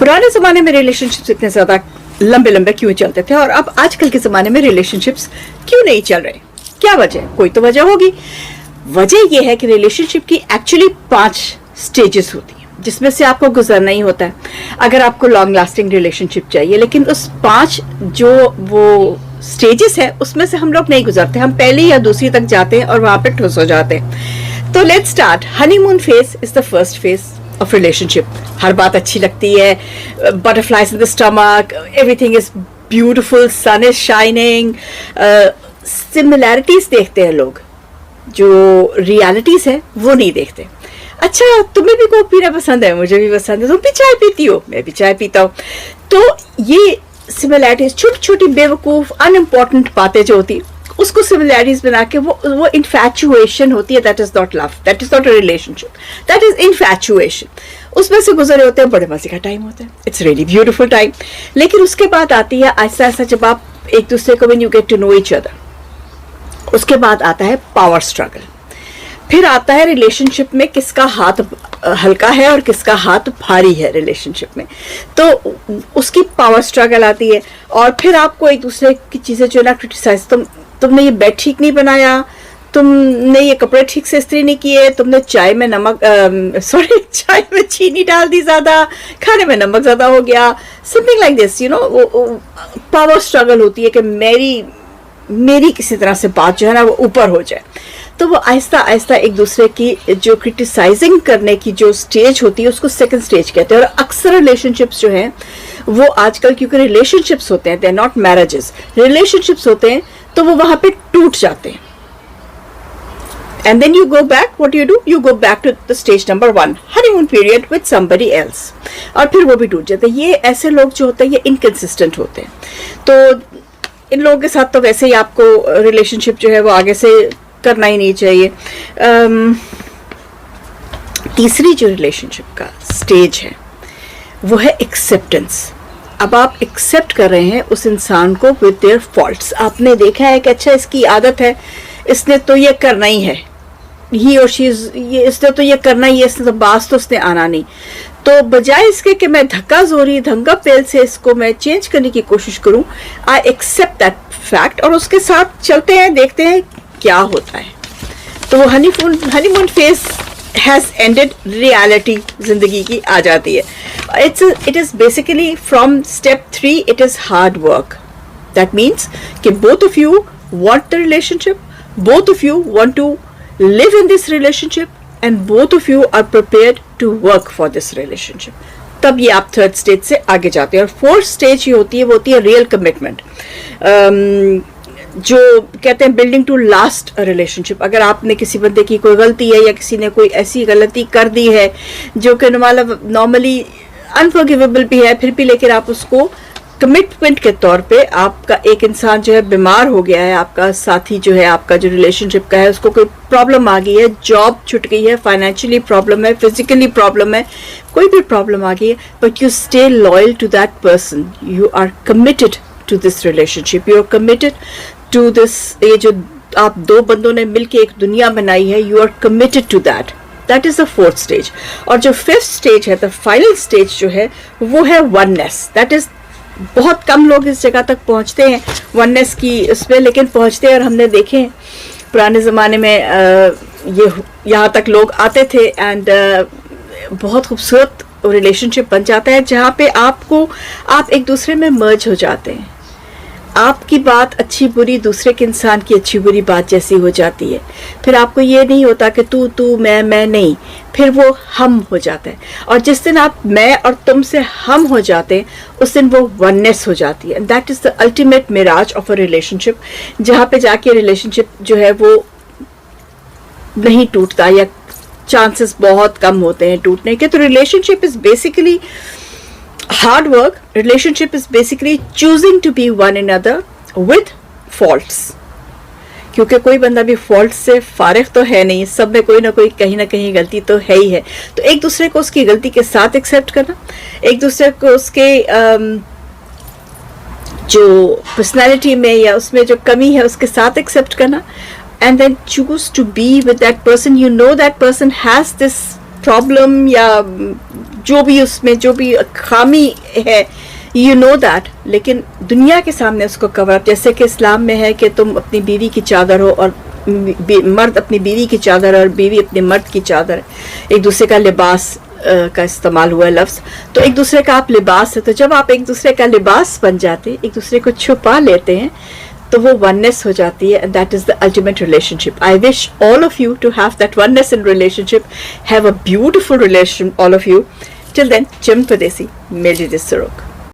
पुराने ज़माने में रिलेशनशिप्स इतने ज़्यादा लंबे लंबे क्यों चलते थे और अब आजकल के ज़माने में रिलेशनशिप्स क्यों नहीं चल रहे? क्या वजह? कोई तो वजह होगी। वजह यह है कि रिलेशनशिप की एक्चुअली 5 स्टेजेस होती हैं जिसमें से आपको गुजरना ही होता है अगर आपको लॉन्ग लास्टिंग रिलेशनशिप चाहिए। लेकिन उस 5 जो वो स्टेजेस है उसमें से हम लोग नहीं गुजरते, हम पहली या दूसरी तक जाते हैं और वहां पे ठुस हो जाते हैं। तो let's start. Honeymoon phase is the first phase of relationship. हर बात अच्छी लगती है, butterflies in the stomach, everything is beautiful, sun is shining. Similarities देखते हैं लोग, जो रियलिटीज है वो नहीं देखते। अच्छा, तुम्हें भी कोक पीना पसंद है, मुझे भी पसंद है, तुम भी चाय पीती हो, मैं भी चाय पीता हूँ। तो ये सिमिलैरिटीज, छोटी छोटी बेवकूफ अनइम्पॉर्टेंट बातें जो होती उसको सिमिलैरिटीज बना के वो इन्फैचुएशन होती है। That is not love, that is not a relationship, that is infatuation. उसमें से गुजरे होते हैं, बड़े मजे का टाइम होता है, इट्स रियली ब्यूटीफुल टाइम। लेकिन उसके बाद आती है आहिस्ता आहिस्ता जब आप एक दूसरे को when you get to know each other, उसके बाद आता है पावर स्ट्रगल। फिर आता है रिलेशनशिप में किसका हाथ हल्का है और किसका हाथ भारी है रिलेशनशिप में, तो उसकी पावर स्ट्रगल आती है। और फिर आपको एक दूसरे की चीजें जो ना क्रिटिसाइज, तुमने ये बेड ठीक नहीं बनाया, तुमने ये कपड़े ठीक से इस्त्री नहीं किए, तुमने चाय में चाय में चीनी डाल दी ज्यादा, खाने में नमक ज्यादा हो गया, something like this, you know. Power struggle होती है कि मेरी किसी तरह से बात जो है ना वो ऊपर हो जाए। तो वो आहिस्ता आहिस्ता एक दूसरे की जो क्रिटिसाइजिंग करने की जो स्टेज होती है उसको सेकंड स्टेज कहते हैं। और अक्सर रिलेशनशिप्स जो हैं वो आजकल, क्योंकि रिलेशनशिप्स होते हैं, they are not marriages, relationships होते हैं, तो वो वहां पे टूट जाते हैं। And then you go back, what you do, you go back to the stage number 1, honeymoon period with somebody else, और फिर वो भी टूट जाते हैं। ये ऐसे लोग जो होते हैं ये इनकंसिस्टेंट होते हैं। तो इन लोगों के साथ तो वैसे ही आपको रिलेशनशिप जो है वो आगे से करना ही नहीं चाहिए। तीसरी जो रिलेशनशिप का स्टेज है वो है एक्सेप्टेंस। अब आप एक्सेप्ट कर रहे हैं उस इंसान को विद देयर फॉल्ट्स। आपने देखा है कि अच्छा इसकी आदत है, इसने तो ये करना ही है, ही और शी, ये इसने तो ये करना ही है, इसने तो बास तो उसने आना नहीं। तो बजाय इसके कि मैं धक्का जोरी धंगा पेल से इसको मैं चेंज करने की कोशिश करूं, आई एक्सेप्ट दैट फैक्ट और उसके साथ चलते हैं, देखते हैं क्या होता है। तो वो honeymoon phase has ended, reality जिंदगी की आ जाती है। It is basically from step 3, it is hard work. That means कि both of you want the relationship, both of you want to live in this relationship and both of you are prepared to work for this relationship. तब ये आप third stage से आगे जाते हैं। और fourth stage ये होती है, वो होती है रियल कमिटमेंट, जो कहते हैं बिल्डिंग टू लास्ट रिलेशनशिप। अगर आपने किसी बंदे की कोई गलती है या किसी ने कोई ऐसी गलती कर दी है जो कि नॉर्मली अनफॉरगिवेबल भी है, फिर भी लेकिन आप उसको कमिटमेंट के तौर पे, आपका एक इंसान जो है बीमार हो गया है, आपका साथी जो है, आपका जो रिलेशनशिप का है, उसको कोई प्रॉब्लम आ गई है, जॉब छूट गई है, फाइनेंशियली प्रॉब्लम है, फिजिकली प्रॉब्लम है, कोई भी प्रॉब्लम आ गई है, but you stay loyal to that person, you are committed to this relationship, you are committed to this. ये जो आप दो बंदों ने मिलकर एक दुनिया बनाई है, you are committed to that. That is the fourth stage. और जो फिफ्थ स्टेज है, द फाइनल स्टेज जो है, वो है वननेस। दैट इज, बहुत कम लोग इस जगह तक पहुंचते हैं वननेस की उसमें, लेकिन पहुंचते हैं। और हमने देखे पुराने ज़माने में ये यहाँ तक लोग आते थे एंड बहुत खूबसूरत रिलेशनशिप बन जाता है जहाँ पे आप एक दूसरे में मर्ज हो जाते हैं। आपकी बात अच्छी बुरी दूसरे के इंसान की अच्छी बुरी बात जैसी हो जाती है। फिर आपको ये नहीं होता कि तू मैं नहीं, फिर वो हम हो जाता है। और जिस दिन आप मैं और तुम से हम हो जाते हैं, उस दिन वो वननेस हो जाती है। That is the ultimate mirage of a relationship, जहाँ पे जाके रिलेशनशिप जो है वो नहीं टूटता या चांसेस बहुत कम होते हैं टूटने के। तो relationship is basically hard work. Relationship is basically choosing to be one another with faults. क्योंकि कोई बंदा भी फॉल्ट से फारिग तो है नहीं, सब में कोई ना कोई कहीं ना कहीं गलती तो है ही है। तो एक दूसरे को उसकी गलती के साथ एक्सेप्ट करना, एक दूसरे को उसके जो पर्सनैलिटी में या उसमें जो कमी है उसके साथ एक्सेप्ट करना, and then choose to be with that person. You know that person has this problem या जो भी उसमें जो भी खामी है, यू नो दैट, लेकिन दुनिया के सामने उसको कवर अप, जैसे कि इस्लाम में है कि तुम अपनी बीवी की चादर हो और मर्द अपनी बीवी की चादर और बीवी अपने मर्द की चादर, एक दूसरे का लिबास का इस्तेमाल हुआ है लफ्ज़, तो एक दूसरे का आप लिबास है। तो जब आप एक दूसरे का लिबास बन जाते, एक दूसरे को छुपा लेते हैं, तो वो वननेस हो जाती है, and that is the ultimate relationship. I wish all of you to have that oneness in relationship, have a beautiful relation all of you. Till then, Chim Pardesi, मेरी दिस सुरुक।